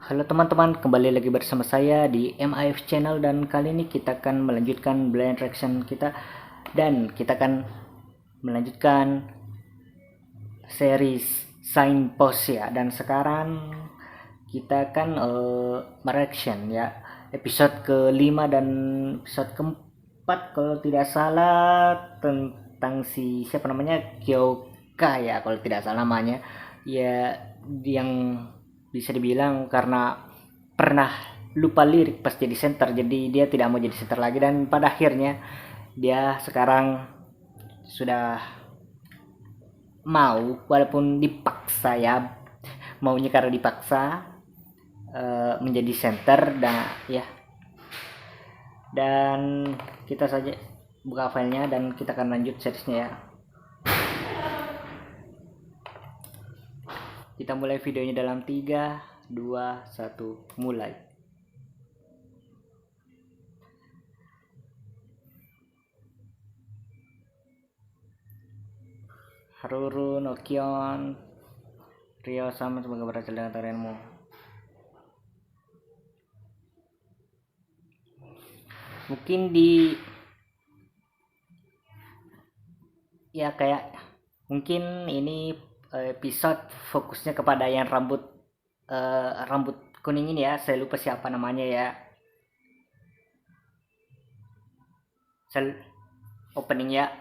Halo teman-teman, kembali lagi bersama saya di MIF Channel dan kali ini kita akan melanjutkan blind reaction kita dan kita akan melanjutkan series Sign Post ya. Dan sekarang kita akan mereaction ya episode kelima dan episode keempat kalau tidak salah, tentang si siapa namanya, Kyoka ya kalau tidak salah namanya ya, yang bisa dibilang karena pernah lupa lirik pas jadi center, jadi dia tidak mau jadi center lagi dan pada akhirnya dia sekarang sudah mau, walaupun dipaksa ya, maunya karena dipaksa menjadi center dan ya. Dan kita saja buka filenya dan kita akan lanjut seriesnya ya. Kita mulai videonya dalam 3, 2, 1, mulai. Haruru, Nokion, Rio sama semoga berhasil dengan tarianmu. Mungkin di ya kayak mungkin ini episode fokusnya kepada yang rambut kuning ini ya, saya lupa siapa namanya ya. Opening ya.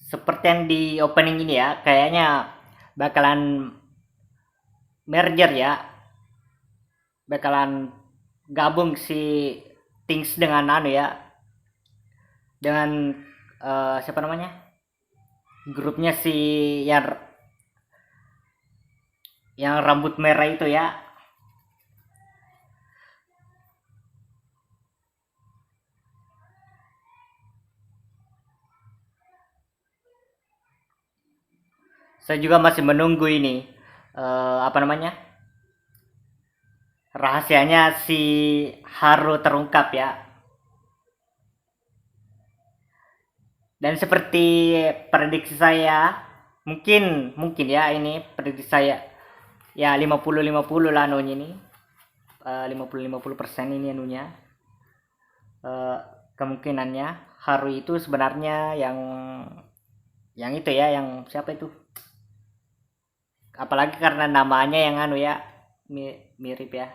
Seperti yang di opening ini ya, kayaknya bakalan merger ya, bakalan gabung si Things dengan anu ya, dengan siapa namanya, grupnya si yang rambut merah itu ya. Saya juga masih menunggu ini apa namanya, rahasianya si Haru terungkap ya. Dan seperti prediksi saya, mungkin ya, ini prediksi saya ya 50-50 lah anunya ini, 50-50% ini anunya, kemungkinannya Haru itu sebenarnya yang itu ya, yang siapa itu, apalagi karena namanya yang anu ya, mirip ya.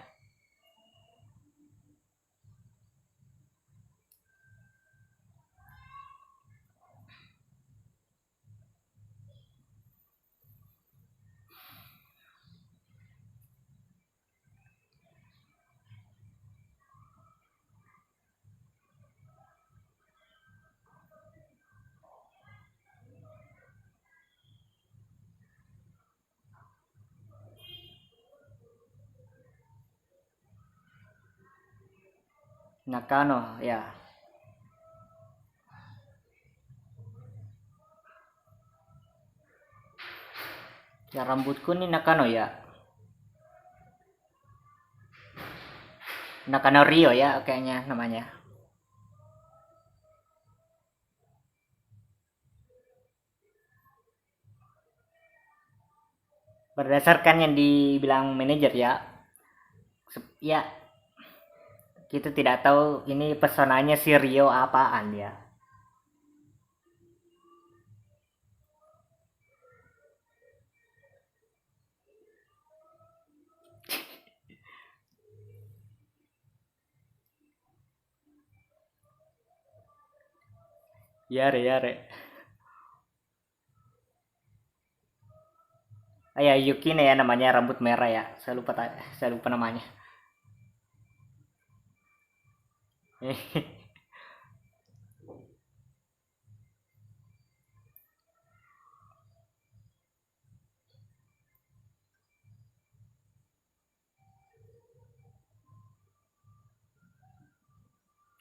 Nakano ya. Ya rambutku nih Nakano ya. Nakano Rio ya kayaknya namanya. Berdasarkan yang dibilang manajer ya, ya kita tidak tahu ini pesonanya si Rio apaan ya. Yare yare. Ya Yuki nih ya namanya, rambut merah ya. Saya lupa namanya.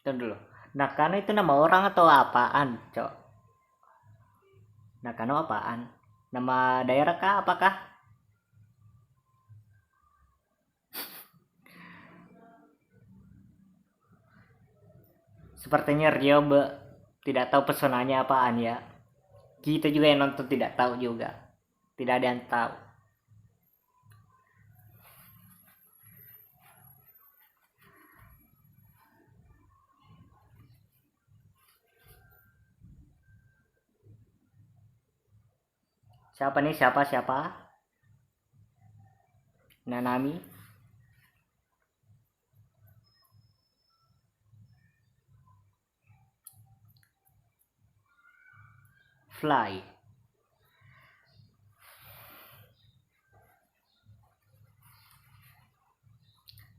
Tunggu dulu. Nakano itu nama orang atau apaan, Cok? Nakano apaan? Nama daerah kah? Apakah? Sepertinya Rio tidak tahu pesonanya apaan ya. Kita juga yang nonton tidak tahu juga. Tidak ada yang tahu. Siapa nih? Siapa? Nanami? Fly.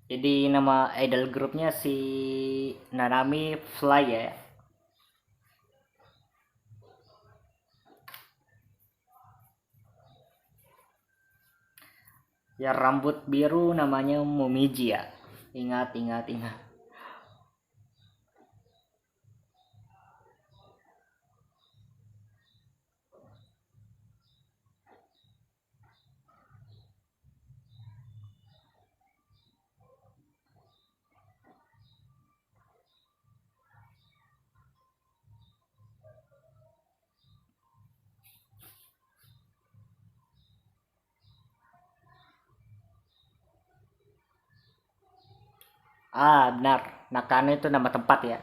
Jadi nama idol grupnya si Nanami Fly ya. Ya rambut biru namanya Momiji ya. Ingat. Ah, benar. Nakano itu nama tempat ya.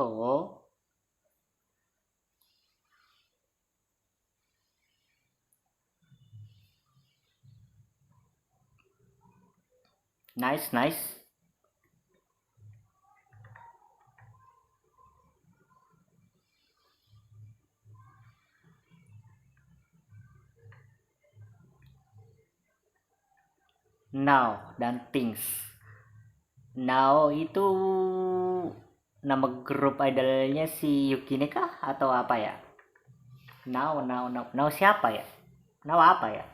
Oh, nice. Now dan Things. Now itu nama grup idolnya si Yukine kah atau apa ya? Now siapa ya? Now apa ya?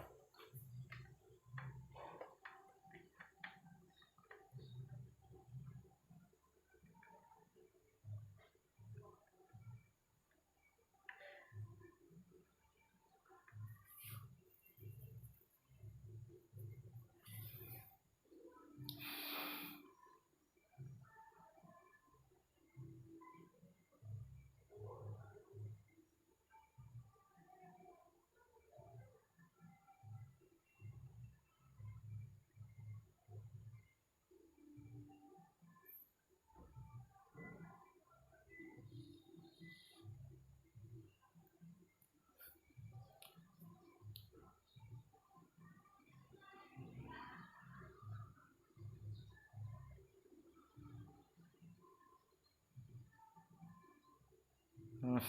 Hmm.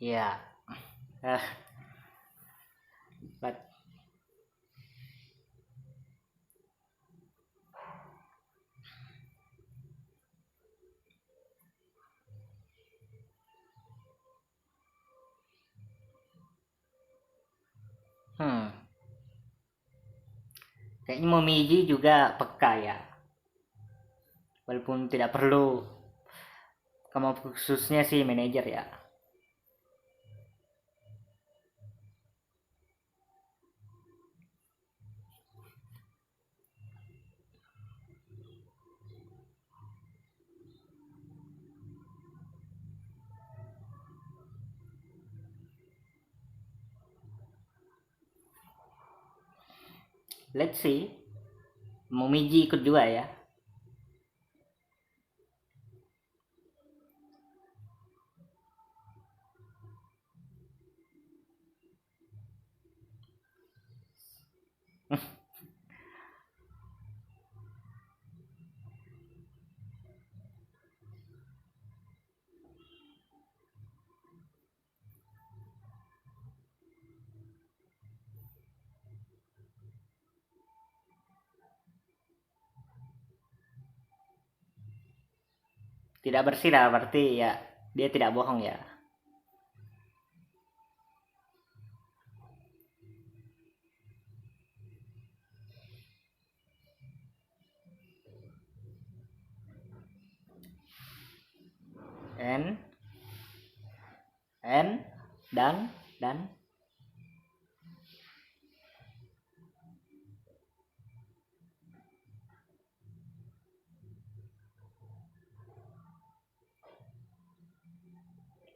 Ya. Yeah. But hmm. Kayaknya Momiji juga peka ya. Walaupun tidak perlu Kamu khususnya si manajer ya. Let's see. Momiji ikut juga ya. Tidak bersih lah, berarti ya dia tidak bohong ya. And dan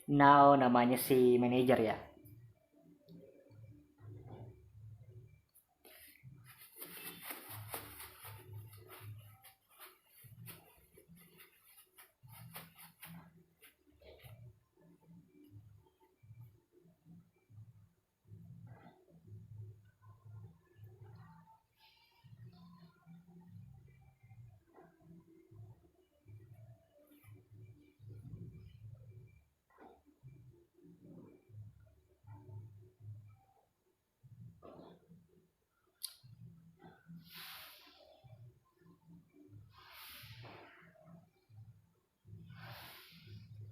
now namanya si manajer ya.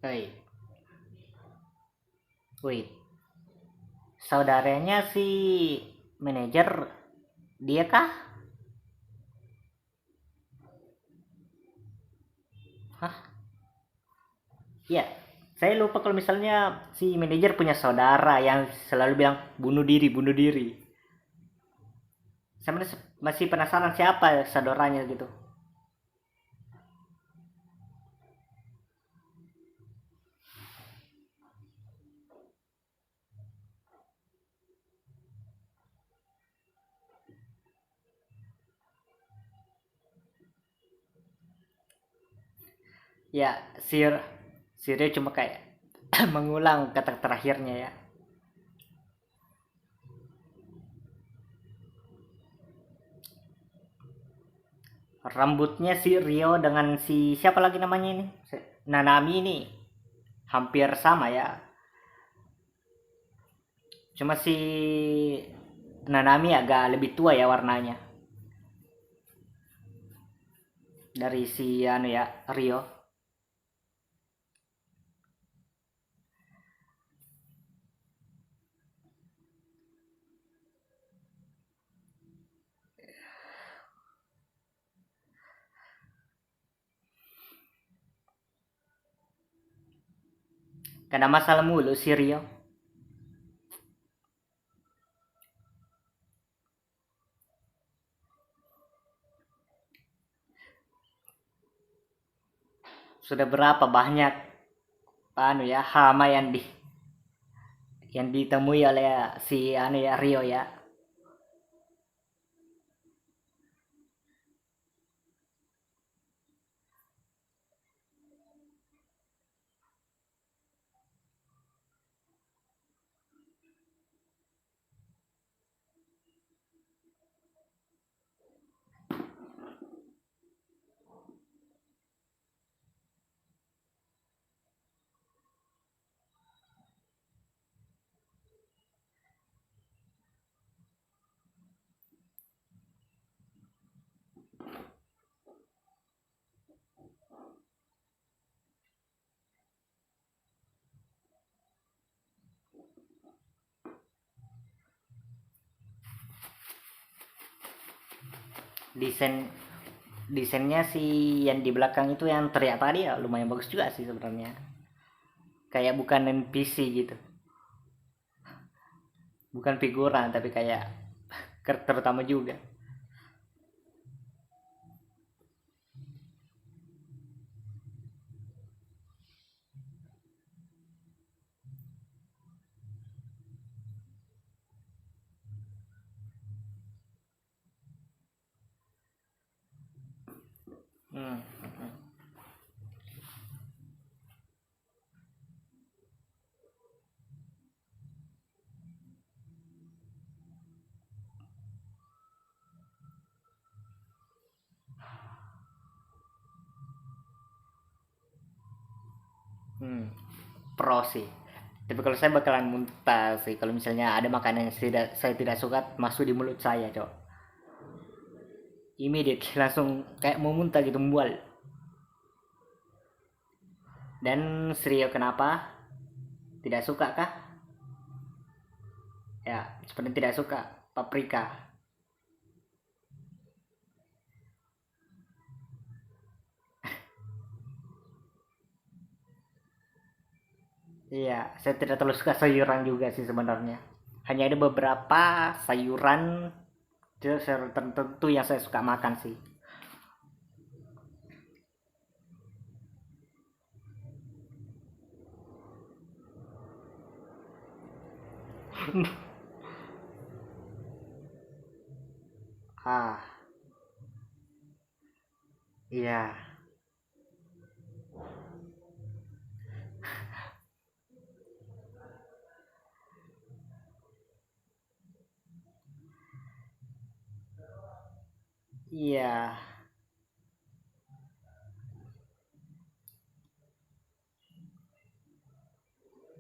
Wait, wait. Saudaranya si manajer dia kah? Hah? Ya, saya lupa kalau misalnya si manajer punya saudara yang selalu bilang bunuh diri, bunuh diri. Saya masih penasaran siapa saudaranya gitu. Ya, Rio cuma kayak mengulang kata terakhirnya ya. Rambutnya si Rio dengan si siapa lagi namanya ini? Nanami ini hampir sama ya. Cuma si Nanami agak lebih tua ya warnanya dari si anu ya Rio. Kena masalah mulu si Rio. Sudah berapa banyak anu ya hama yang ditemui oleh si anu ya Rio ya. Desain desainnya sih yang di belakang itu yang teriak tadi ya lumayan bagus juga sih sebenarnya, kayak bukan NPC gitu, bukan figuran tapi kayak karakter utama juga. hmm. Hmm. Pro sih, tapi kalau saya bakalan muntah sih kalau misalnya ada makanan yang saya tidak suka masuk di mulut saya cok, immediate langsung kayak mau muntah gitu, mual. Dan Rio kenapa tidak suka kah? Ya seperti tidak suka paprika. Iya, saya tidak terlalu suka sayuran juga sih sebenarnya. Hanya ada beberapa sayuran tertentu yang saya suka makan sih. Ah, iya, iya,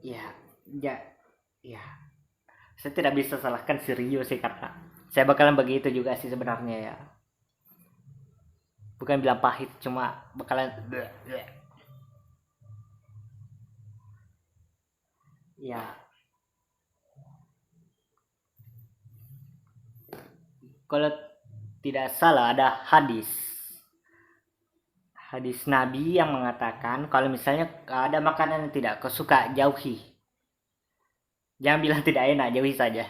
iya, ya, iya. Saya tidak bisa salahkan si Rio sih karena saya bakalan begitu juga sih sebenarnya ya. Bukan bilang pahit, cuma bakalan ya. Kalau tidak salah ada hadis Nabi yang mengatakan kalau misalnya ada makanan yang tidak kau suka, jauhi. Jangan bilang tidak enak, jauhi saja.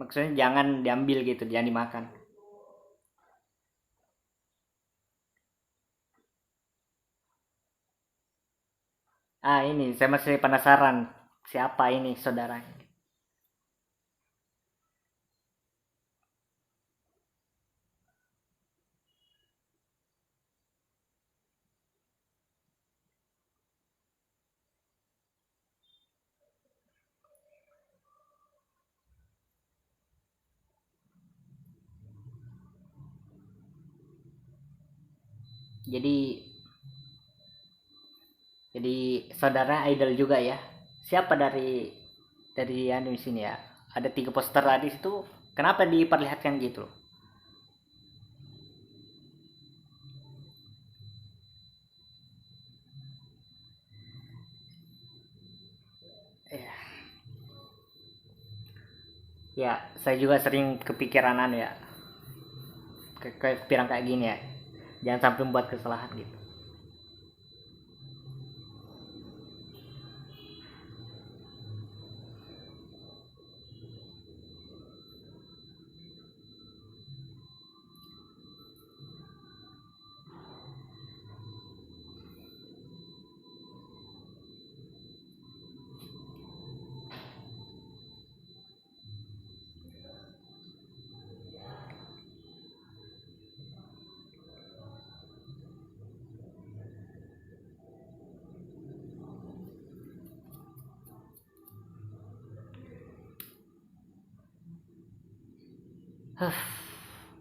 Maksudnya jangan diambil gitu, jangan dimakan. Ah ini saya masih penasaran siapa ini saudara. Jadi saudara idol juga ya. Siapa dari anu di sini ya? Ada 3 poster tadi situ. Kenapa diperlihatkan gitu? Ya, ya saya juga sering kepikiran anu ya. Kepikiran kayak gini ya. Jangan sampai membuat kesalahan gitu.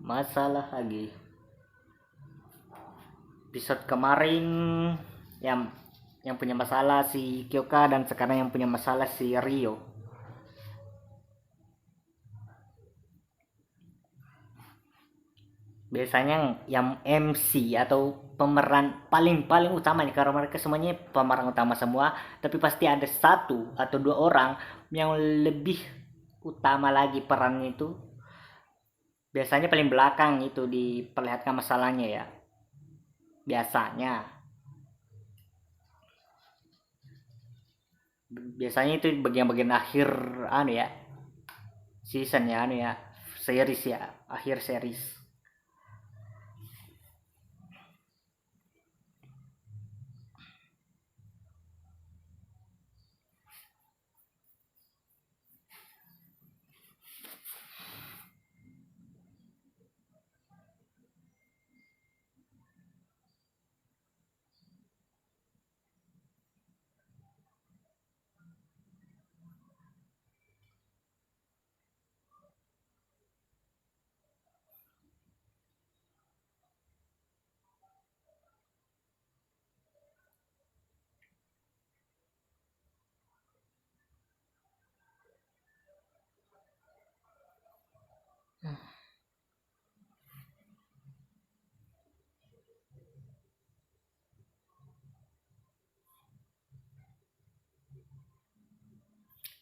Masalah lagi. Episode kemarin yang punya masalah si Kyoka dan sekarang yang punya masalah si Rio. Biasanya yang MC atau pemeran paling utamanya, karena mereka semuanya pemeran utama semua, tapi pasti ada 1 atau 2 orang yang lebih utama lagi perannya itu, Biasanya paling belakang itu diperlihatkan masalahnya ya. Biasanya. Biasanya itu bagian-bagian akhir anu ya. Season ya anu ya. Series ya, akhir series.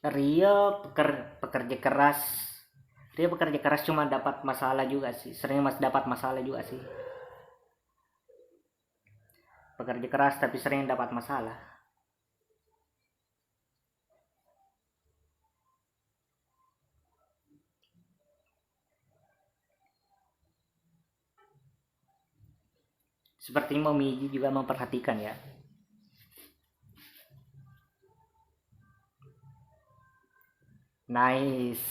Rio pekerja keras. Rio bekerja keras cuma dapat masalah juga sih. Sering dapat masalah juga sih. Pekerja keras tapi sering dapat masalah. Seperti Momiji juga memperhatikan ya. Nice.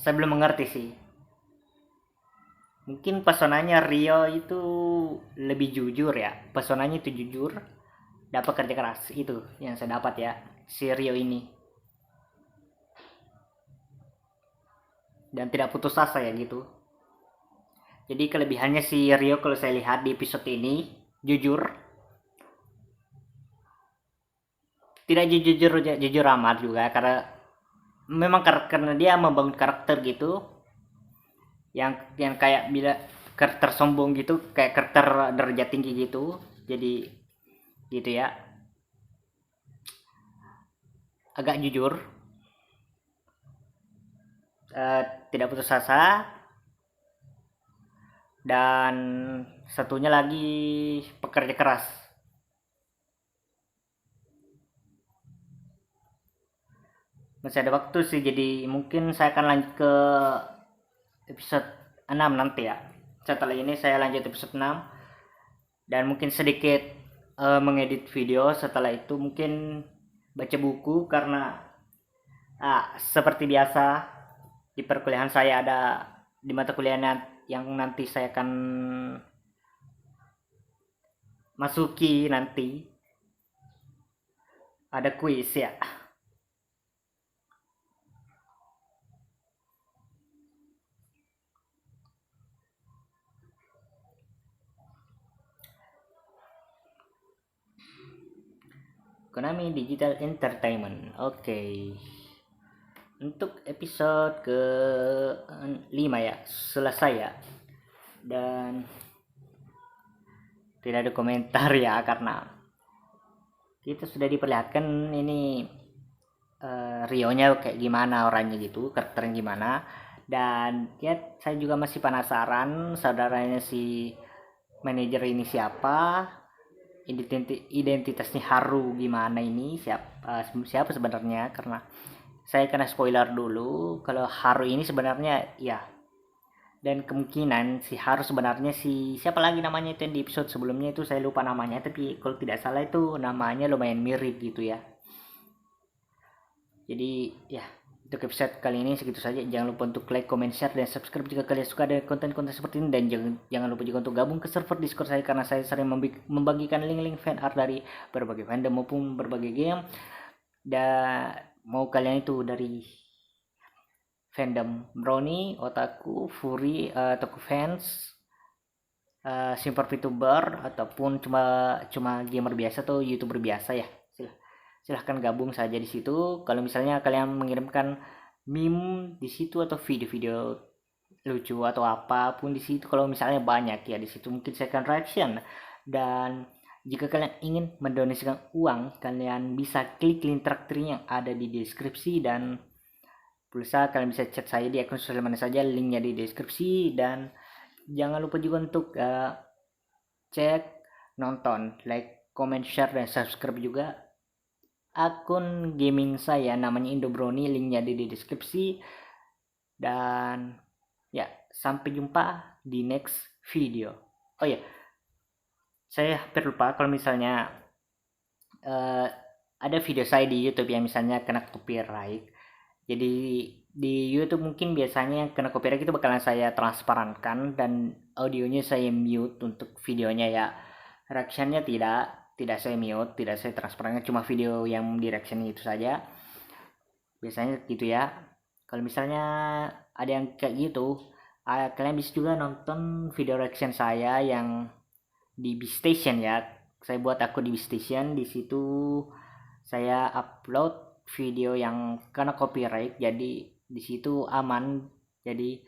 Saya belum mengerti sih. Mungkin pesonanya Rio itu lebih jujur ya. Pesonanya itu jujur, dapat kerja keras itu yang saya dapat ya. Si Rio ini. Dan tidak putus asa ya gitu. Jadi kelebihannya si Rio kalau saya lihat di episode ini jujur. Tidak jujur amat juga karena memang karena dia membangun karakter gitu yang kayak bila karakter sombong gitu, kayak karakter derajat tinggi gitu. Jadi gitu ya, agak jujur, tidak putus asa, dan satunya lagi pekerja keras. Masih ada waktu sih, jadi mungkin saya akan lanjut ke episode 6 nanti ya. Setelah ini saya lanjut episode 6 dan mungkin sedikit mengedit video. Setelah itu mungkin baca buku karena seperti biasa di perkuliahan saya ada di mata kuliah yang nanti saya akan masuki nanti ada kuis ya. Konami Digital Entertainment. Oke. Untuk episode ke 5 ya, selesai ya. Dan tidak ada komentar ya karena kita sudah diperlihatkan ini Rio-nya kayak gimana orangnya gitu, karakternya gimana. Dan ya saya juga masih penasaran saudaranya si manajer ini siapa, identitasnya Haru gimana ini, siapa sebenarnya, karena saya kena spoiler dulu kalau Haru ini sebenarnya ya, dan kemungkinan si Haru sebenarnya si siapa lagi namanya itu yang di episode sebelumnya itu saya lupa namanya, tapi kalau tidak salah itu namanya lumayan mirip gitu ya. Jadi ya, untuk episode kali ini segitu saja. Jangan lupa untuk like, comment, share, dan subscribe jika kalian suka dengan konten-konten seperti ini. Dan jangan lupa juga untuk gabung ke server Discord saya karena saya sering membagikan link-link fan art dari berbagai fandom maupun berbagai game. Dan mau kalian itu dari fandom brownie, otaku, furry, toku fans, simple VTuber ataupun cuma gamer biasa atau YouTuber biasa ya. Silahkan gabung saja di situ. Kalau misalnya kalian mengirimkan meme di situ atau video-video lucu atau apapun di situ, kalau misalnya banyak ya di situ mungkin saya akan reaction. Dan jika kalian ingin mendonasikan uang, kalian bisa klik link traktir yang ada di deskripsi, dan pulsa kalian bisa chat saya di akun sosial mana saja, linknya di deskripsi. Dan jangan lupa juga untuk cek, nonton, like, comment, share, dan subscribe juga akun gaming saya, namanya Indobrony, linknya di deskripsi. Dan ya, sampai jumpa di next video. Oh ya, saya hampir lupa, kalau misalnya ada video saya di YouTube yang misalnya kena copyright. Jadi di YouTube mungkin biasanya yang kena copyright itu bakalan saya transparankan dan audionya saya mute untuk videonya ya. Reactionnya tidak saya mute, tidak saya transparankan, cuma video yang di reaction itu saja. Biasanya gitu ya. Kalau misalnya ada yang kayak gitu, kalian bisa juga nonton video reaction saya yang di Beastation ya. Saya buat akun di Beastation, di situ saya upload video yang kena copyright, jadi di situ aman. Jadi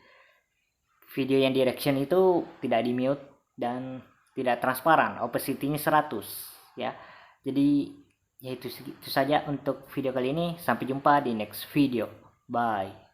video yang di reaction itu tidak di mute dan tidak transparan, opacity-nya 100 ya. Jadi ya itu saja untuk video kali ini. Sampai jumpa di next video. Bye.